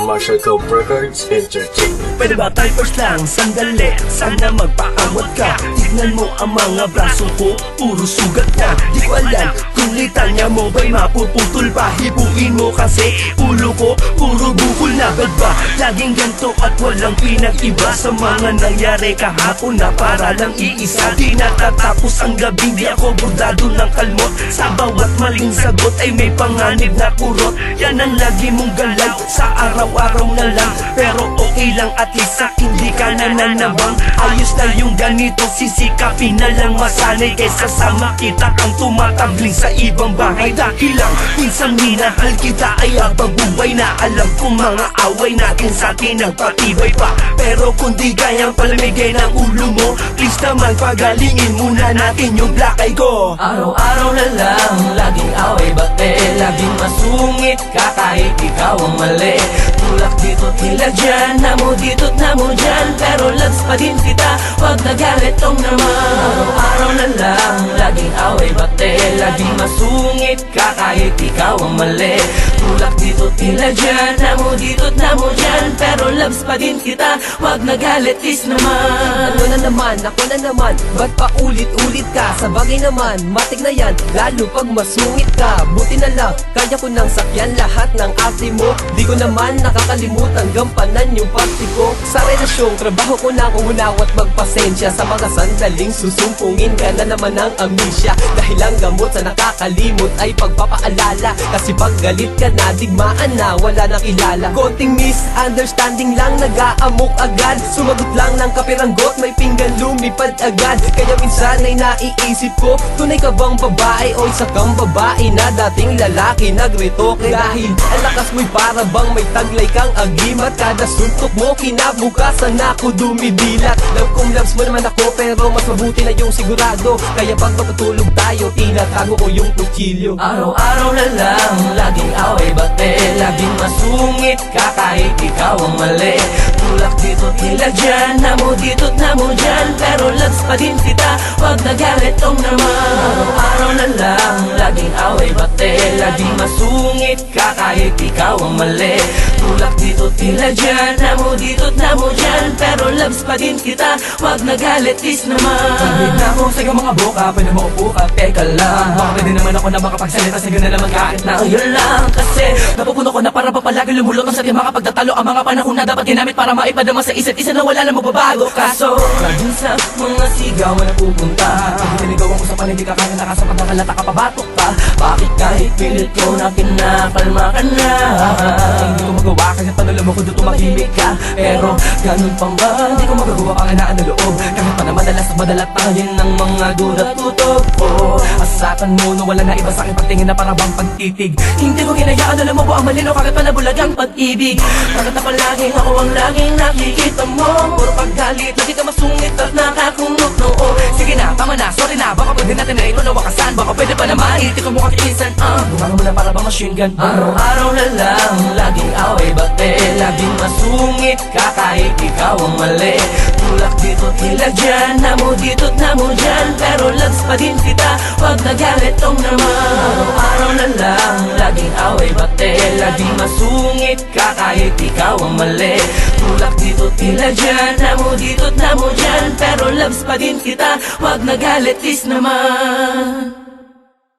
Marshall Cove Records Entertainment. Pwede ba tayo first lang? Sandali, sana magpaawat ka. Tignan mo ang mga braso ko, puro sugat na. Di ko alam kung litanya mo ba'y mapuputol pa. Hibuin mo kasi ulo ko, puro bukol na. Ba't ba laging ganito at walang pinag-iba sa mga nangyari kahapon na para lang iisa? Di natatapos ang gabi, di ako bordado ng kalmot. Sa bawat maling sagot ay may panganib na kurot. Yan ang lagi mong galaw sa araw-araw na lang. Pero okay lang at least akin di ka nananabang. Ayos na yung ganito, sisikapin na lang masanay kaysa sa makita kang tumatabling sa ibang bahay. Dahil lang minsan minahal kita ay habang buhay na alam kong mga away natin sa atin nagpatibay pa. Pero kung di kayang palamigay ng ulo mo, please naman pagalingin muna natin yung black eye ko. Araw-araw na lang, laging away bate, laging masungit ka kahit ikaw ang mali. Tulak dito tila dyan, namo dito't namo dyan, pero loves pa din kita, wag nagalit tong naman. Araw-araw na lang, laging away bate, laging masungit ka kahit ikaw ang mali. Tulak dito tila dyan, namo dito't namo dyan, pero loves pa din kita, wag nagalit is naman. Ako na naman, ba't pa ulit-ulit ka? Sa bagay naman, matik na yan, lalo pag masungit ka. Buti na lang, kaya ko nang sakyan lahat ng ate mo. Di ko naman nakakalimutan gampanan yung party ko. Sa relasyong trabaho ko na unaw at magpasensya sa mga sandaling susumpungin ka na naman ng amnesia. Dahil ang gamot sa nakakalimot ay pagpapaalala. Kasi pag galit ka na, digmaan na, wala nang kilala. Konting misunderstanding lang, nag-aamok agad. Sumagot lang ng kapiranggot, may pinggan lumipad agad. Kaya minsan ay naiisip ko, tunay ka bang babae o isa kang babae na dating lalaki nagretoke? Dahil ang lakas mo'y para bang may taglay kang agimat. Kada suntok mo kinabukasan ako dumidilat. Love kong loves mo naman ako, pero mas mabuti na yung sigurado. Kaya pag matutulog tayo, tinatago ko yung kutsilyo. Araw-araw na lang, laging away bate, laging masungit ka kahit ikaw ang mali. Tulak dito tila dyan, namo dito't namo dyan, pero loves pa din kita, wag nagalit tong naman. Araw-araw na lang, laging away bate, laging masungit ka kahit ikaw ang mali. Tulak dito tila dyan, namo dito't namo dyan, pero loves pa din kita, wag nagalit is naman. Pagod na ako sa iyong mga boka, pwede maupo ka, teka lang. Baka pwede naman ako na makapagsalita, sige na naman kahit na Ngayon lang kasi napupuno ko na para pa palagi lumulutang sa ating mga pagtatalo. Ang mga panahon na dapat ginamit para maipadama sa isa't isa na wala na magbabago. Kaso laging sa mga sigaw na napupunta, pag niligawan ko sa paligid ka kaya nakasapat na kalata ka pabatok pa. Bakit kahit pilit ko na kinakalma ka na? Hindi ko magawa kasi panalo mo ko doon tumahimik ka. Pero ganun pang ba, hindi ko magagawa panganaan na loob. Kahit pa na madalas tayo ng mga duda tutok ko. Asakan mo na wala na iba sa aking pagtingin na para bang pagtitig. Hindi ko hinayaan, alam mo po ang malinaw, kahit pa nabulag ang pag-ibig. Bakit ako ang laging nakikita mo? Puro paggalit, lagi ka masungit at nakakunok noo. Sige na, tama na, sorry na, baka pwede natin na ito na wakasan. Baka pwede pa naman, itik ko mukha kiisan. Gumana mo na para bang machine gun. Araw-araw na lang, laging away bate, laging masungit ka kahit ikaw ang mali. Tulak dito tila dyan, namo dito't namo dyan, pero loves pa din kita, wag nagalit tong naman. Araw-araw na lang, laging away bate, laging masungit ka kahit ikaw ang mali. Tulak dito tila dyan, namo dito't namo dyan, pero loves pa din kita, wag nagalit is naman.